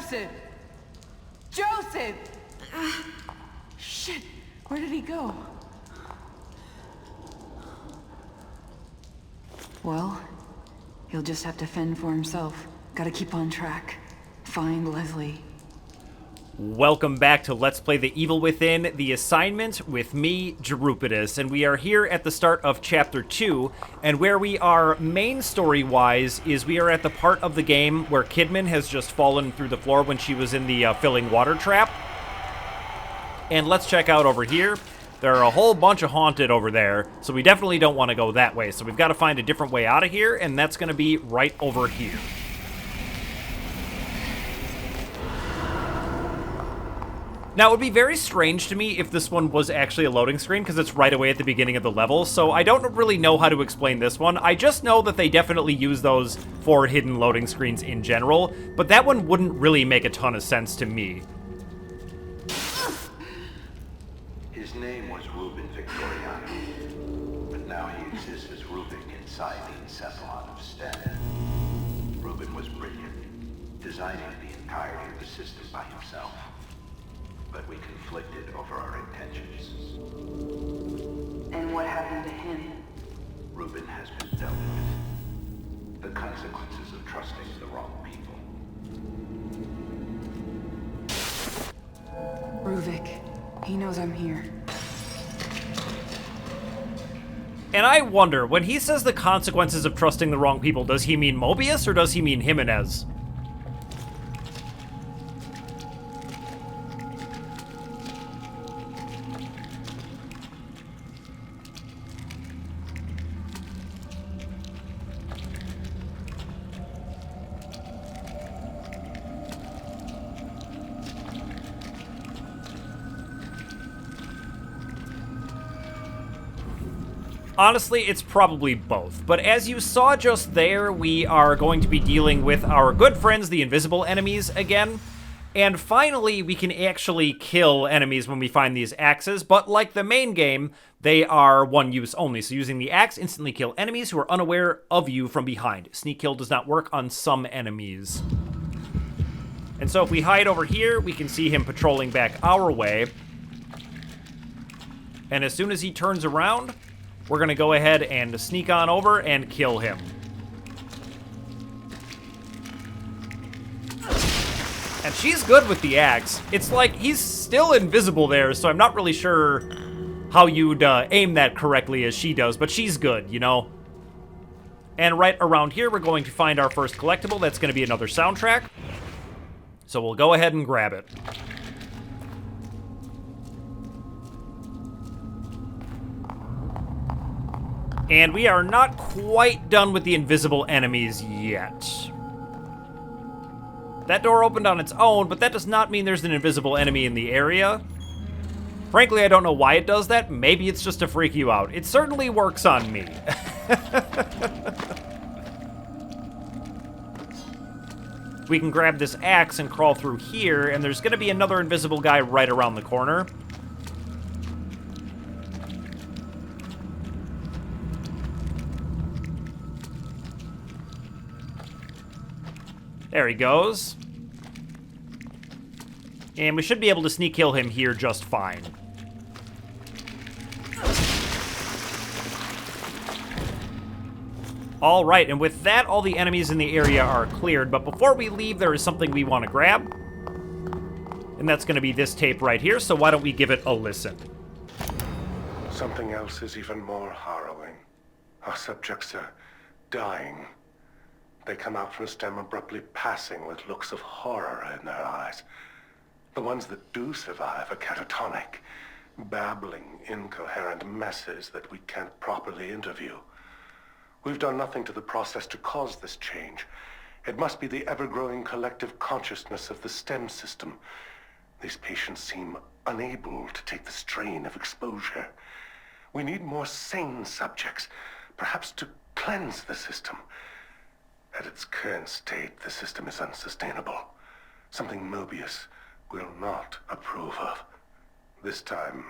Joseph! Joseph! Shit, where did he go? Well, he'll just have to fend for himself. Gotta keep on track. Find Leslie. Welcome back to Let's Play The Evil Within, the assignment with me, Jerupidus, and we are here at the start of Chapter 2, and where we are main story-wise is we are at the part of the game where Kidman has just fallen through the floor when she was in the filling water trap. And let's check out over here. There are a whole bunch of haunted over there, so we definitely don't want to go that way, so we've got to find a different way out of here, and that's going to be right over here. Now, it would be very strange to me if this one was actually a loading screen, because it's right away at the beginning of the level, so I don't really know how to explain this one. I just know that they definitely use those for hidden loading screens in general, but that one wouldn't really make a ton of sense to me. His name was Reuben Victoriano, but now he exists as Reuben inside the encephalon of STEM. Reuben was brilliant, designing the entirety of the system by himself. But we conflicted over our intentions. And what happened to him? Reuben has been dealt with. The consequences of trusting the wrong people. Ruvik. He knows I'm here. And I wonder, when he says the consequences of trusting the wrong people, does he mean Mobius or does he mean Jimenez? Honestly, it's probably both, but as you saw just there, we are going to be dealing with our good friends, the invisible enemies, again. And finally, we can actually kill enemies when we find these axes, but like the main game, they are one use only. So using the axe, instantly kill enemies who are unaware of you from behind. Sneak kill does not work on some enemies. And so if we hide over here, we can see him patrolling back our way. And as soon as he turns around, we're going to go ahead and sneak on over and kill him. And she's good with the axe. It's like he's still invisible there, so I'm not really sure how you'd aim that correctly as she does, but she's good, you know? And right around here, we're going to find our first collectible. That's going to be another soundtrack. So we'll go ahead and grab it. And we are not quite done with the invisible enemies yet. That door opened on its own, but that does not mean there's an invisible enemy in the area. Frankly, I don't know why it does that. Maybe it's just to freak you out. It certainly works on me. We can grab this axe and crawl through here, and there's going to be another invisible guy right around the corner. There he goes. And we should be able to sneak kill him here just fine. Alright, and with that, all the enemies in the area are cleared. But before we leave, there is something we want to grab. And that's going to be this tape right here, so why don't we give it a listen. Something else is even more harrowing. Our subjects are dying. They come out from STEM abruptly passing with looks of horror in their eyes. The ones that do survive are catatonic, babbling, incoherent messes that we can't properly interview. We've done nothing to the process to cause this change. It must be the ever-growing collective consciousness of the STEM system. These patients seem unable to take the strain of exposure. We need more sane subjects, perhaps to cleanse the system. At its current state, the system is unsustainable. Something Mobius will not approve of. This time,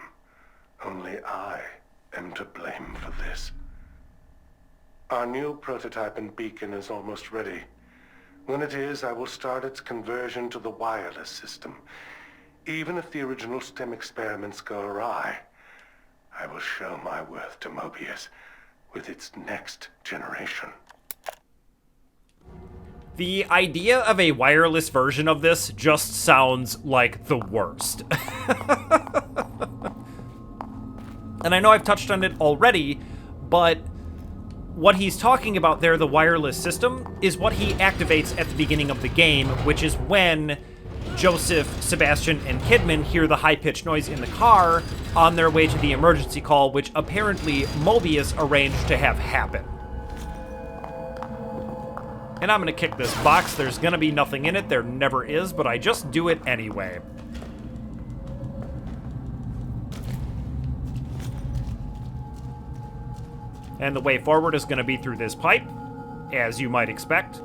only I am to blame for this. Our new prototype and beacon is almost ready. When it is, I will start its conversion to the wireless system. Even if the original STEM experiments go awry, I will show my worth to Mobius with its next generation. The idea of a wireless version of this just sounds like the worst. And I know I've touched on it already, but what he's talking about there, the wireless system, is what he activates at the beginning of the game, which is when Joseph, Sebastian, and Kidman hear the high-pitched noise in the car on their way to the emergency call, which apparently Mobius arranged to have happen. And I'm gonna kick this box. There's gonna be nothing in it. There never is, but I just do it anyway. And the way forward is gonna be through this pipe, as you might expect.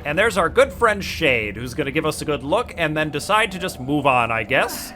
And there's our good friend Shade, who's gonna give us a good look and then decide to just move on, I guess.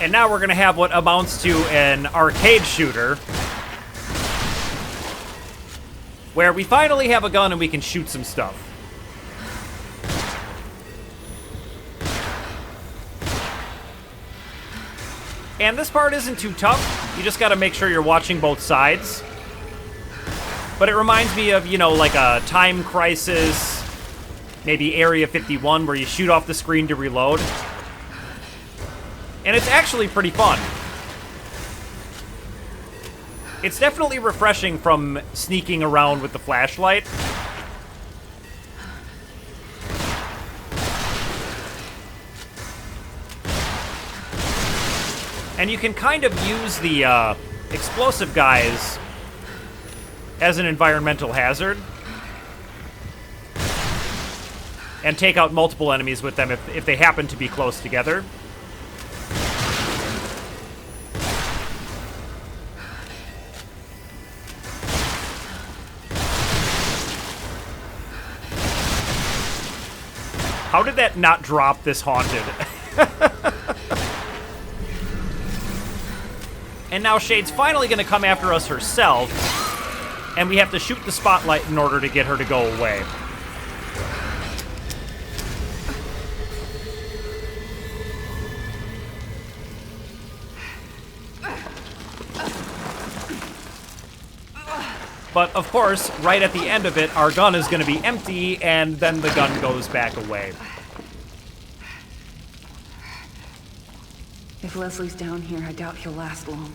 And now we're gonna have what amounts to an arcade shooter, where we finally have a gun and we can shoot some stuff. And this part isn't too tough. You just gotta make sure you're watching both sides. But it reminds me of, you know, like a Time Crisis, maybe Area 51, where you shoot off the screen to reload. And it's actually pretty fun. It's definitely refreshing from sneaking around with the flashlight. And you can kind of use the explosive guys as an environmental hazard. And take out multiple enemies with them if they happen to be close together. How did that not drop this haunted? And now Shade's finally gonna come after us herself, and we have to shoot the spotlight in order to get her to go away. But, of course, right at the end of it, our gun is going to be empty, and then the gun goes back away. If Leslie's down here, I doubt he'll last long.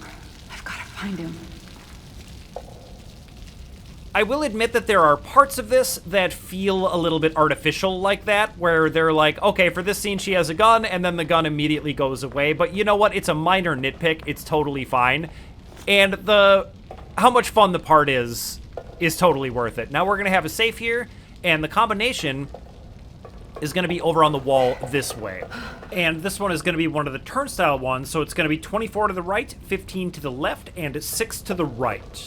I've got to find him. I will admit that there are parts of this that feel a little bit artificial like that, where they're like, okay, for this scene she has a gun, and then the gun immediately goes away. But you know what? It's a minor nitpick. It's totally fine. And how much fun the part is totally worth it. Now we're going to have a safe here, and the combination is going to be over on the wall this way. And this one is going to be one of the turnstile ones, so it's going to be 24 to the right, 15 to the left, and 6 to the right.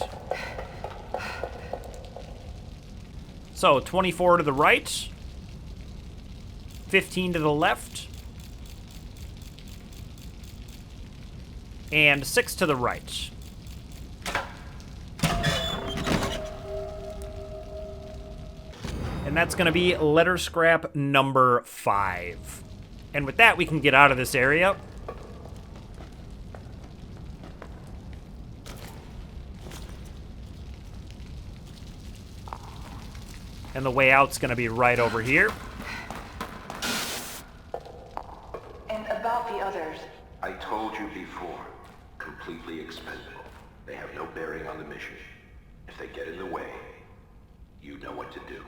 So 24 to the right, 15 to the left, and 6 to the right. And that's going to be letter scrap number 5. And with that, we can get out of this area. And the way out's going to be right over here. And about the others. I told you before, completely expendable. They have no bearing on the mission. If they get in the way, you know what to do.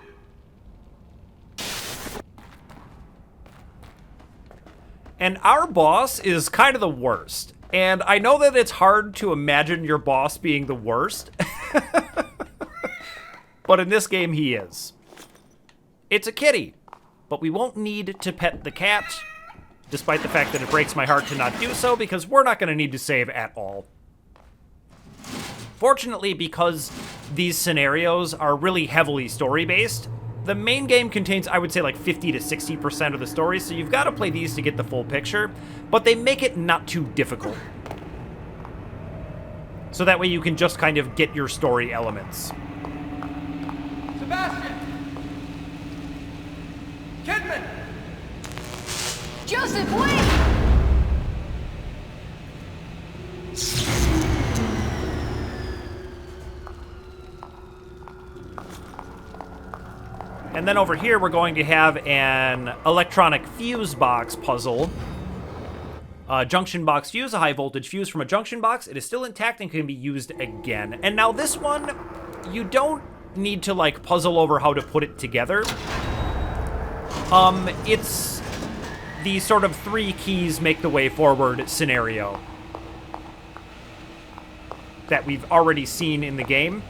And our boss is kind of the worst. And I know that it's hard to imagine your boss being the worst. But in this game, he is. It's a kitty. But we won't need to pet the cat, despite the fact that it breaks my heart to not do so, because we're not going to need to save at all. Fortunately, because these scenarios are really heavily story-based, the main game contains, I would say, like 50 to 60% of the story, so you've got to play these to get the full picture, but they make it not too difficult. So that way you can just kind of get your story elements. Sebastian! Kidman! Joseph, wait! And then over here, we're going to have an electronic fuse box puzzle. Junction box fuse, a high voltage fuse from a junction box. It is still intact and can be used again. And now this one, you don't need to like puzzle over how to put it together. It's the sort of 3 keys make the way forward scenario that we've already seen in the game.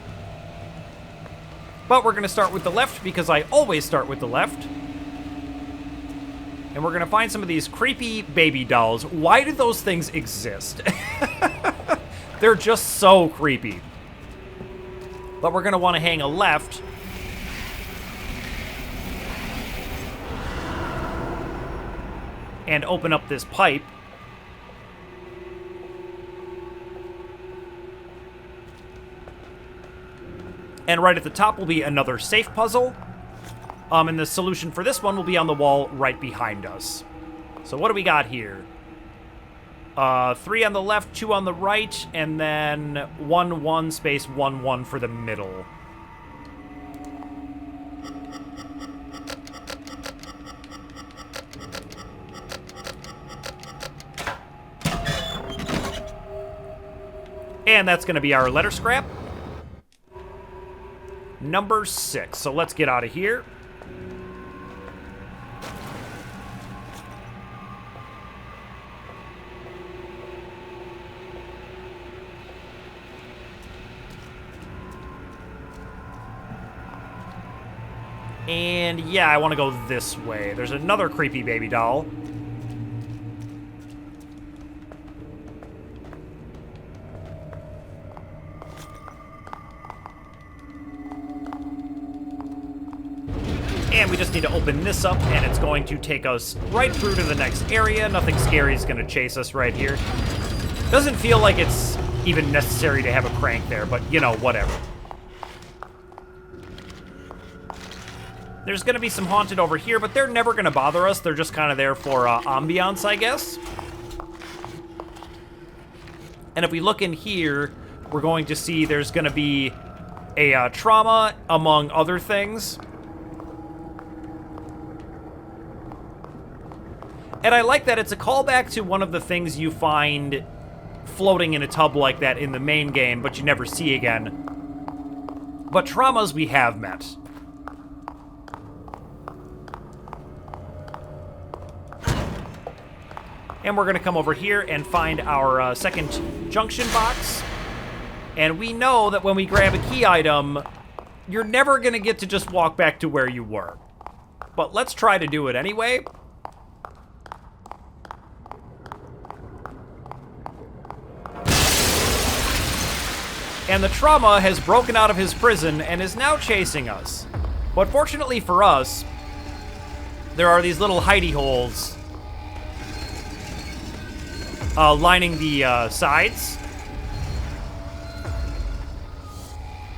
But we're going to start with the left because I always start with the left. And we're going to find some of these creepy baby dolls. Why do those things exist? They're just so creepy. But we're going to want to hang a left. And open up this pipe. And right at the top will be another safe puzzle. And the solution for this one will be on the wall right behind us. So what do we got here? 3 on the left, 2 on the right, and then 1, 1, space 1, 1 for the middle. And that's going to be our letter scrap. Number 6. So let's get out of here. And yeah, I want to go this way. There's another creepy baby doll. And we just need to open this up, and it's going to take us right through to the next area. Nothing scary is going to chase us right here. Doesn't feel like it's even necessary to have a crank there, but, you know, whatever. There's going to be some haunted over here, but they're never going to bother us. They're just kind of there for ambiance, I guess. And if we look in here, we're going to see there's going to be a trauma, among other things. And I like that it's a callback to one of the things you find floating in a tub like that in the main game, but you never see again. But traumas we have met. And we're going to come over here and find our second junction box. And we know that when we grab a key item, you're never going to get to just walk back to where you were. But let's try to do it anyway. And the trauma has broken out of his prison and is now chasing us. But fortunately for us, there are these little hidey holes lining the sides.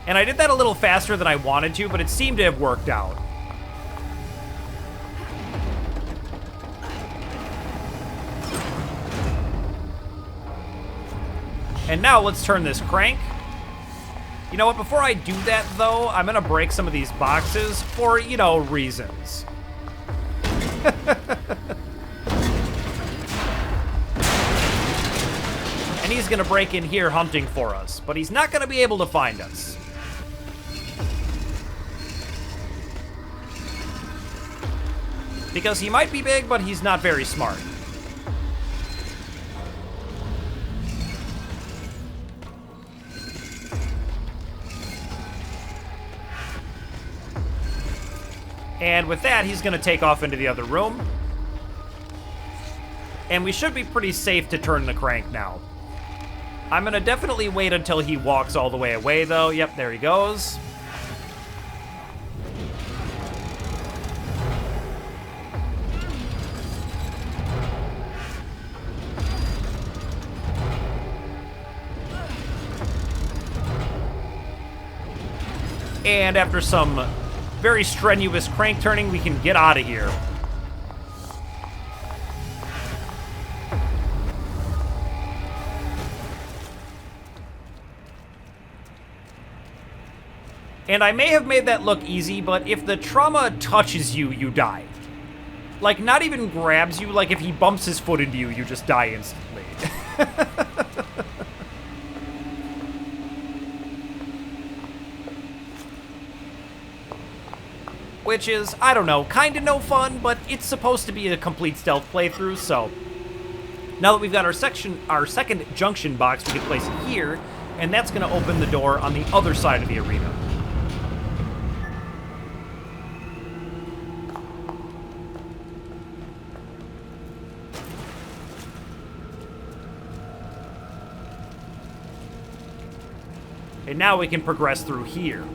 And I did that a little faster than I wanted to, but it seemed to have worked out. And now let's turn this crank. You know what, before I do that, though, I'm gonna break some of these boxes for, you know, reasons. And he's gonna break in here hunting for us, but he's not gonna be able to find us. Because he might be big, but he's not very smart. And with that, he's gonna take off into the other room. And we should be pretty safe to turn the crank now. I'm gonna definitely wait until he walks all the way away, though. Yep, there he goes. And after some very strenuous crank turning, we can get out of here. And I may have made that look easy, but if the trauma touches you, you die. Like, not even grabs you, like if he bumps his foot into you, you just die instantly. Which is, I don't know, kinda no fun, but it's supposed to be a complete stealth playthrough, so... Now that we've got our second junction box, we can place it here, and that's gonna open the door on the other side of the arena. And now we can progress through here.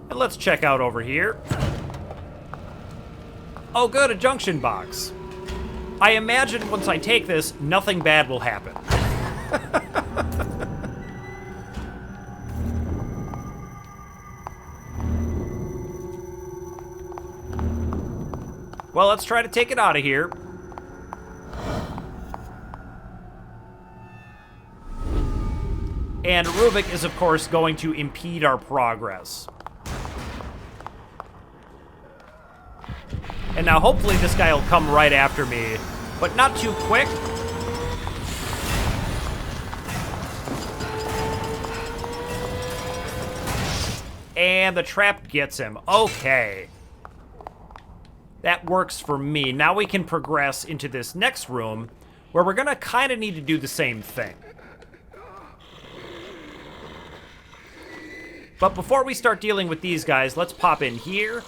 And let's check out over here. Oh good, a junction box. I imagine once I take this, nothing bad will happen. Well, let's try to take it out of here. And Rubik is, of course, going to impede our progress. And now, hopefully, this guy will come right after me, but not too quick. And the trap gets him. Okay. That works for me. Now we can progress into this next room, where we're gonna kind of need to do the same thing. But before we start dealing with these guys, let's pop in here.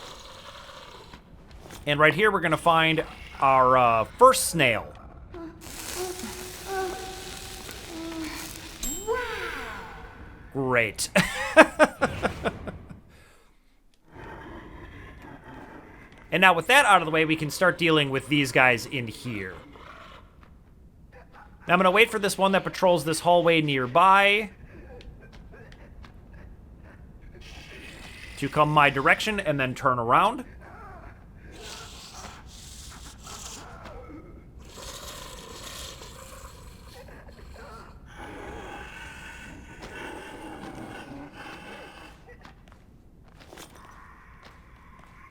And right here, we're gonna find our first snail. Great. And now with that out of the way, we can start dealing with these guys in here. Now I'm gonna wait for this one that patrols this hallway nearby to come my direction and then turn around.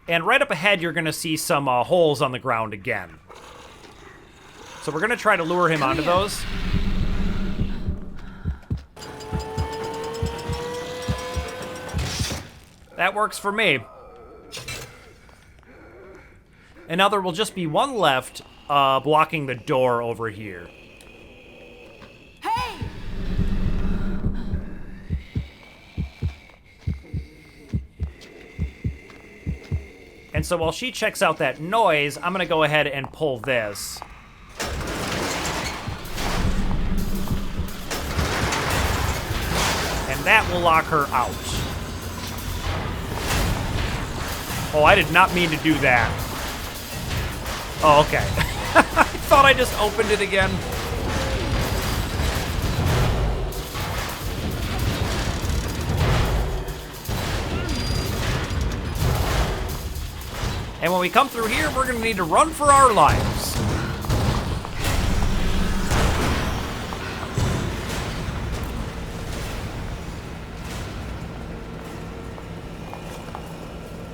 And right up ahead, you're going to see some holes on the ground again. So we're going to try to lure him onto those. That works for me. And now there will just be one left, blocking the door over here. Hey! And so while she checks out that noise, I'm gonna go ahead and pull this. And that will lock her out. Oh, I did not mean to do that. Oh, okay. I thought I just opened it again. we come through here, we're gonna need to run for our lives.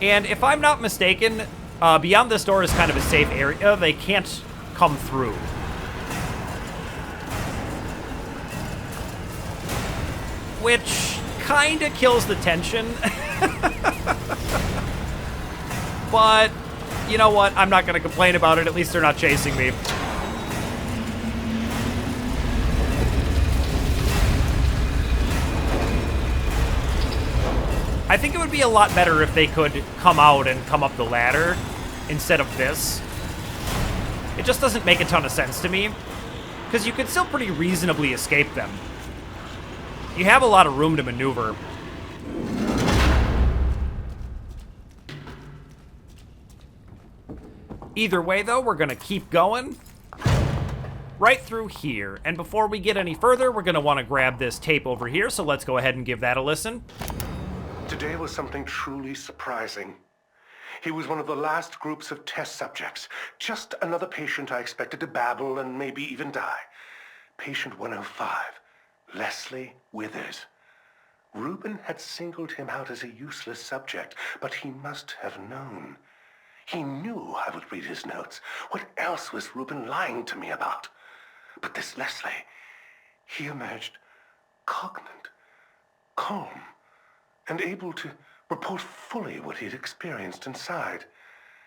And if I'm not mistaken, beyond this door is kind of a safe area. They can't come through. Which kind of kills the tension. But, you know what? I'm not going to complain about it. At least they're not chasing me. I think it would be a lot better if they could come out and come up the ladder instead of this. It just doesn't make a ton of sense to me, because you could still pretty reasonably escape them. You have a lot of room to maneuver. Either way, though, we're going to keep going right through here. And before we get any further, we're going to want to grab this tape over here, so let's go ahead and give that a listen. Today was something truly surprising. He was one of the last groups of test subjects. Just another patient I expected to babble and maybe even die. Patient 105, Leslie Withers. Reuben had singled him out as a useless subject, but he must have known. He knew I would read his notes. What else was Reuben lying to me about? But this Leslie, he emerged cognate, calm, and able to report fully what he had experienced inside.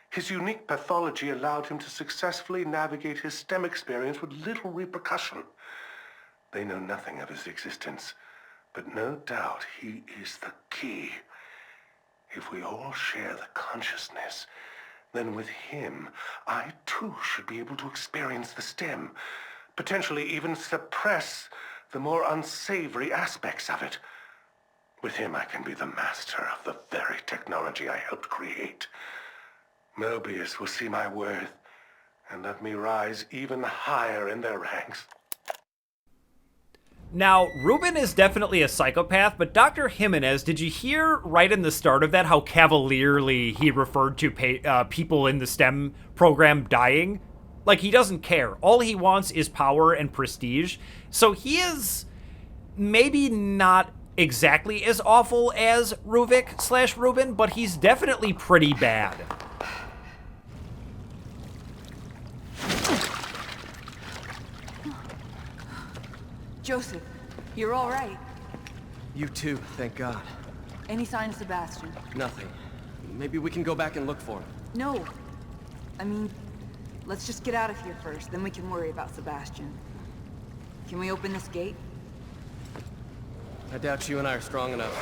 His unique pathology allowed him to successfully navigate his STEM experience with little repercussion. They know nothing of his existence, but no doubt he is the key. If we all share the consciousness, then with him, I too should be able to experience the STEM, potentially even suppress the more unsavory aspects of it. With him, I can be the master of the very technology I helped create. Mobius will see my worth and let me rise even higher in their ranks. Now, Reuben is definitely a psychopath, but Dr. Jimenez, did you hear right in the start of that how cavalierly he referred to people in the STEM program dying? Like, he doesn't care. All he wants is power and prestige. So he is maybe not exactly as awful as Ruvik/Reuben, but he's definitely pretty bad. Joseph, you're all right. You too, thank God. Any sign of Sebastian? Nothing. Maybe we can go back and look for him. No. I mean, let's just get out of here first, then we can worry about Sebastian. Can we open this gate? I doubt you and I are strong enough.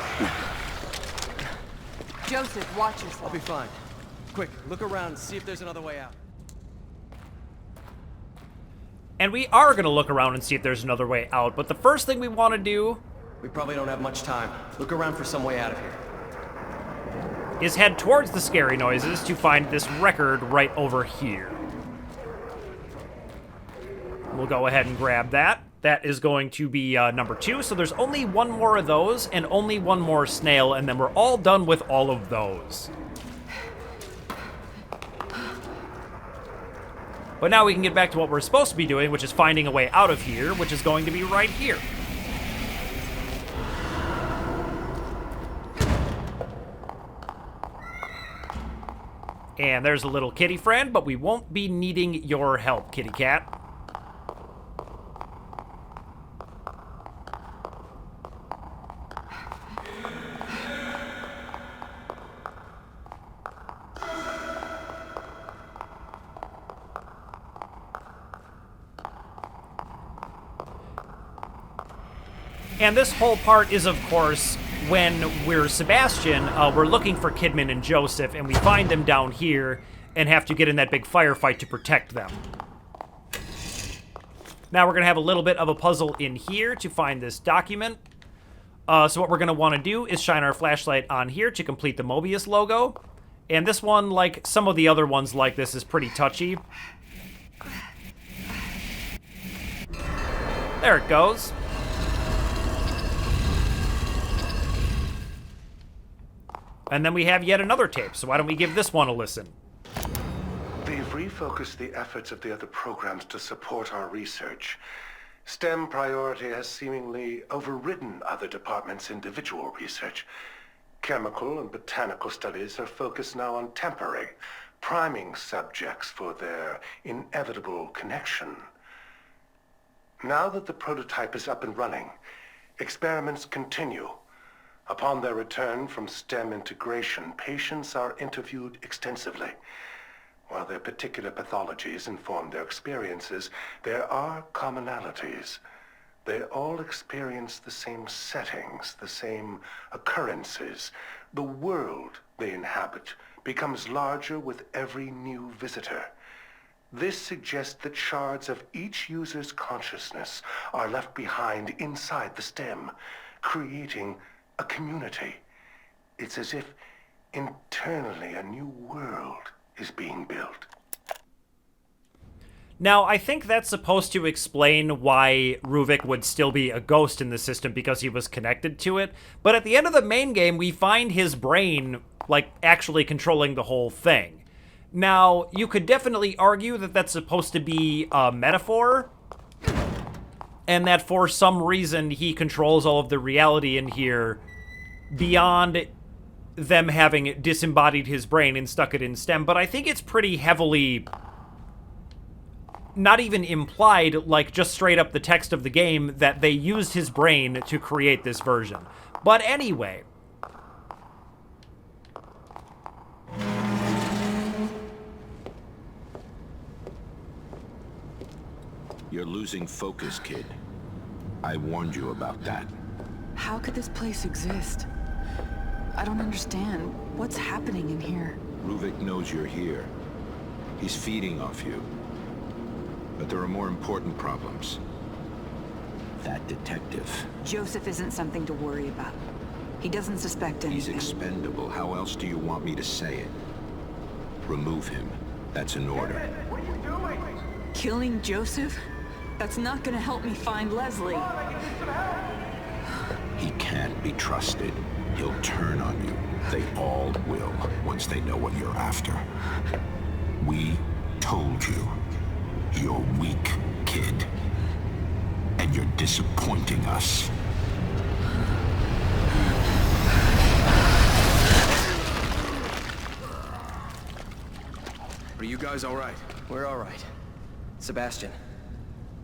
Joseph, watch yourself. I'll be fine. Quick, look around and see if there's another way out. And we are going to look around and see if there's another way out, but the first thing we want to do... We probably don't have much time. Look around for some way out of here. ...is head towards the scary noises to find this record right over here. We'll go ahead and grab that. That is going to be number 2, so there's only one more of those and only one more snail, and then we're all done with all of those. But now we can get back to what we're supposed to be doing, which is finding a way out of here, which is going to be right here. And there's a little kitty friend, but we won't be needing your help, kitty cat. And this whole part is, of course, when we're Sebastian, we're looking for Kidman and Joseph, and we find them down here and have to get in that big firefight to protect them. Now we're going to have a little bit of a puzzle in here to find this document. So what we're going to want to do is shine our flashlight on here to complete the Mobius logo. And this one, like some of the other ones like this, is pretty touchy. There it goes. And then we have yet another tape, so why don't we give this one a listen? refocus the efforts of the other programs to support our research, STEM priority has seemingly overridden other departments' individual research. Chemical and botanical studies are focused now on temporary, priming subjects for their inevitable connection. Now that the prototype is up and running, experiments continue. Upon their return from STEM integration, patients are interviewed extensively. While their particular pathologies inform their experiences, there are commonalities. They all experience the same settings, the same occurrences. The world they inhabit becomes larger with every new visitor. This suggests that shards of each user's consciousness are left behind inside the STEM, creating a community. It's as if internally a new world is being built. Now, I think that's supposed to explain why Ruvik would still be a ghost in the system, because he was connected to it. But at the end of the main game, we find his brain, like, actually controlling the whole thing. Now, you could definitely argue that that's supposed to be a metaphor, and that for some reason he controls all of the reality in here beyond them having disembodied his brain and stuck it in STEM. But I think it's pretty heavily not even implied, like just straight up the text of the game, that they used his brain to create this version. But anyway. You're losing focus, kid. I warned you about that. How could this place exist? I don't understand. What's happening in here? Ruvik knows you're here. He's feeding off you. But there are more important problems. That detective. Joseph isn't something to worry about. He doesn't suspect He's anything. expendable. How else do you want me to say it? Remove him. That's an order. Killing Joseph? That's not gonna help me find Leslie. He can't be trusted. He'll turn on you. They all will, once they know what you're after. We told you. You're weak, kid. And you're disappointing us. Are you guys all right? We're all right. Sebastian,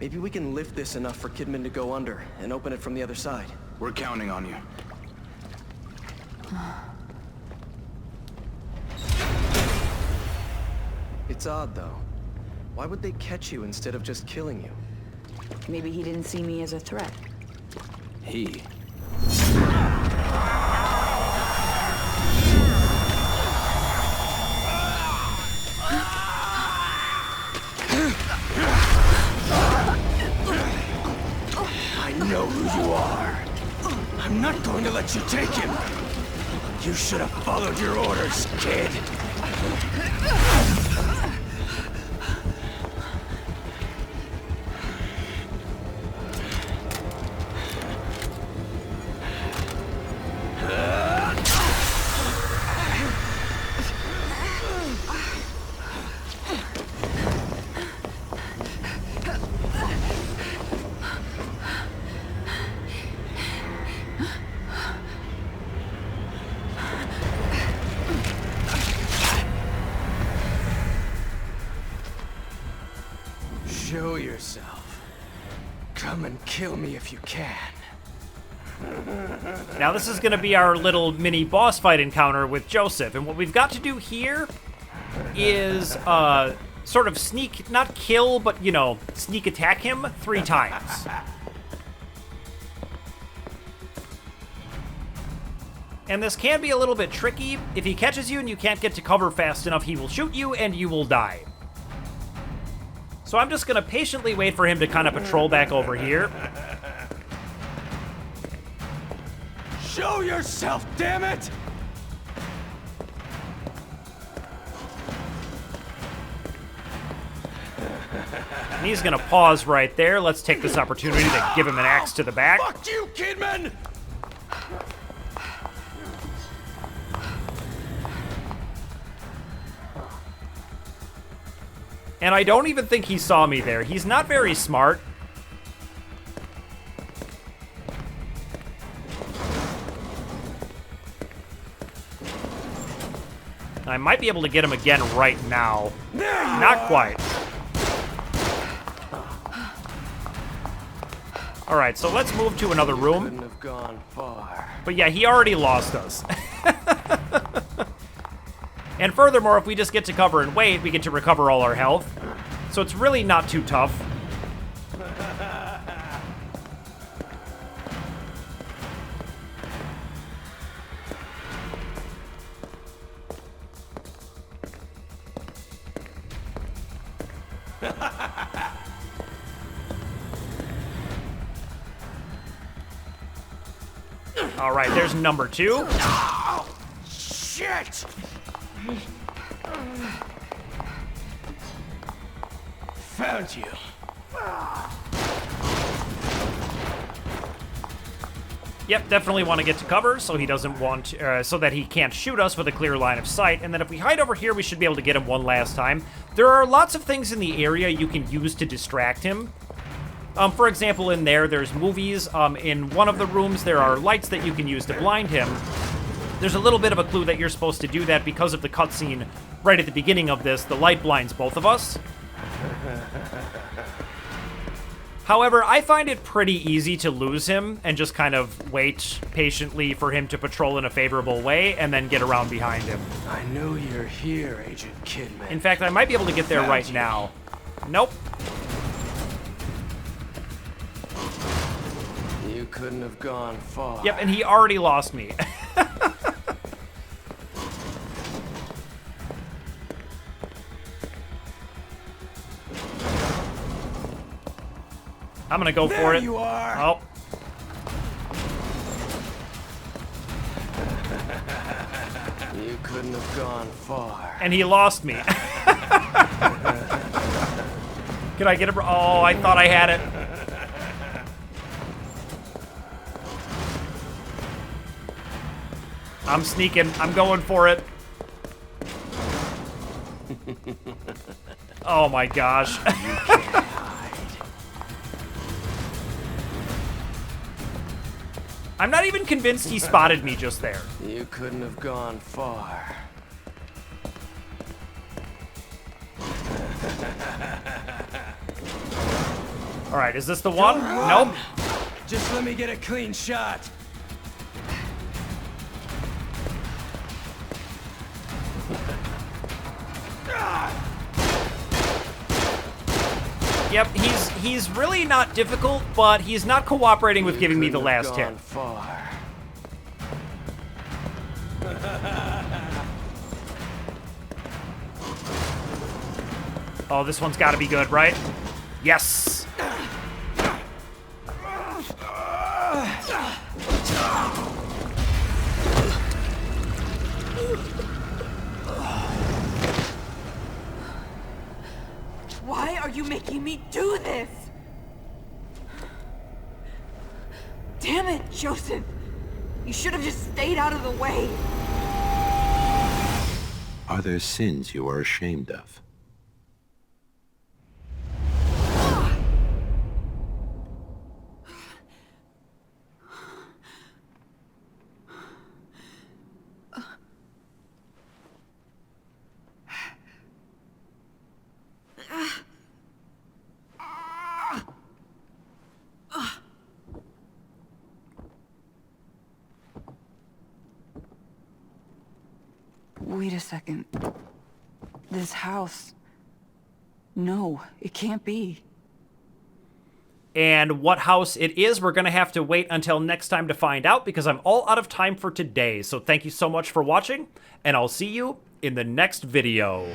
maybe we can lift this enough for Kidman to go under and open it from the other side. We're counting on you. It's odd, though. Why would they catch you instead of just killing you? Maybe he didn't see me as a threat. He. I know who you are. I'm not going to let you take him. You should have followed your orders, kid. Show yourself. Come and kill me if you can. Now this is going to be our little mini boss fight encounter with Joseph, and what we've got to do here is sort of sneak, not kill, but, you know, sneak attack him 3 times. And this can be a little bit tricky. If he catches you and you can't get to cover fast enough, he will shoot you and you will die. So I'm just going to patiently wait for him to kind of patrol back over here. Show yourself, damn it! And he's going to pause right there. Let's take this opportunity to give him an axe to the back. Fuck you, Kidman! And I don't even think he saw me there. He's not very smart. I might be able to get him again right now. Not quite. All right, so let's move to another room. Couldn't have gone far. But yeah, he already lost us. And furthermore, if we just get to cover and wait, we get to recover all our health. So it's really not too tough. All right, there's number 2. Oh, shit! Found you. Yep, definitely want to get to cover so he doesn't want, so that he can't shoot us with a clear line of sight. And then if we hide over here, we should be able to get him one last time. There are lots of things in the area you can use to distract him. For example, in there's movies. In one of the rooms, there are lights that you can use to blind him. There's a little bit of a clue that you're supposed to do that because of the cutscene right at the beginning of this. The light blinds both of us. However, I find it pretty easy to lose him and just kind of wait patiently for him to patrol in a favorable way and then get around behind him. I know you're here, Agent Kidman. In fact, I might be able to get there right now. Nope. You couldn't have gone far. Yep, and he already lost me. I'm gonna go for it. There you are. Oh. You couldn't have gone far. And he lost me. Can I get him? Oh, I thought I had it. I'm sneaking. I'm going for it. Oh my gosh. I'm not even convinced he spotted me just there. You couldn't have gone far. All right, is this the one? Nope. Just let me get a clean shot. Yep, he's really not difficult, but he's not cooperating with giving me the last hit. Far. Oh, this one's got to be good, right? Yes. Why are you making me do this? Damn it, Joseph! You should have just stayed out of the way. Are there sins you are ashamed of? Wait a second. This house... No, it can't be. And what house it is, we're going to have to wait until next time to find out because I'm all out of time for today. So thank you so much for watching, and I'll see you in the next video.